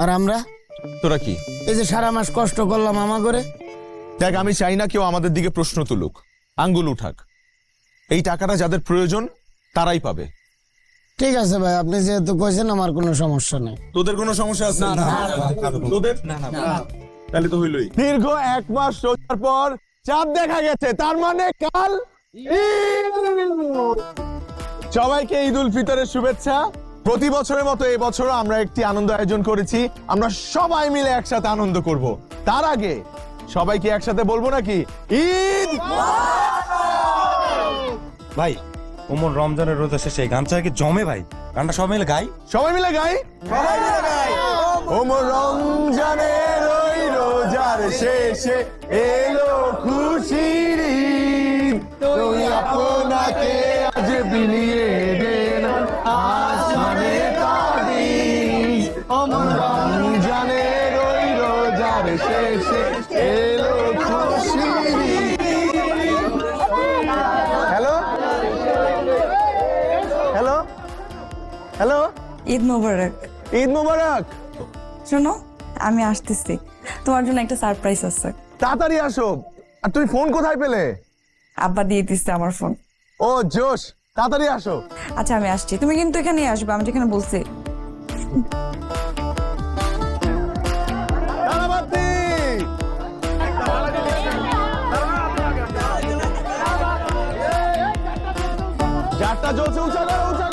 আর আমরা তোরা কি? এই যে সারা মাস কষ্ট করলাম আমা করে। দেখ, আমি চাই না কেউ আমাদের দিকে প্রশ্ন তুলুক, আঙ্গুল উঠাক। এই টাকাটা যাদের প্রয়োজন তারাই পাবে। ঠিক আছে ভাই, আপনি যেহেতু কইছেন আমার কোনো সমস্যা নেই। তোদের কোনো সমস্যা আছে? তোদের তাহলে তো হইলই। দীর্ঘ 1 মাস রোজার পর চাঁদ দেখা গেছে, তার মানে কাল ঈদ। সবাইকে ঈদ উল ফিতরের শুভেচ্ছা। প্রতি বছরের মতো এই বছরও আমরা একটি আনন্দ আয়োজন করেছি। আমরা সবাই মিলে একসাথে আনন্দ করব। তার আগে সবাইকে একসাথে বলবো নাকি ঈদ। ভাই ওমর রমজানের রোজা শেষে এই গানটা কি জমে ভাই? গানটা সবাই মিলে গাই। সবাই মিলে গাই। ওমর রমজানের ওই রোজার শেষে এলো খুশির ঈদ। তুই আপনাকে আজ বিলিয়ে দেন আসমানে তাবিজ। ওমর রমজানের ওই রোজার শেষে এলো খুশির Eid. Hello hello hello, Eid মোবারক। ঈদ মোবারক। শোনো, আমি আসতেছি, তোমার জন্য একটা সারপ্রাইজ আছে। তাড়াতাড়ি আসো। আর তুমি ফোন কোথায় পেলে? আব্বা দিয়ে দিচ্ছে আমার ফোন। ও জোশ, তাড়াতাড়ি আসো। আচ্ছা আমি আসছি, তুমি কিন্তু এখানে আসবে, আমি যেখানে বলছি। তারাবাতি! যারটা জ্বলছে উঁচা করো, উঁচা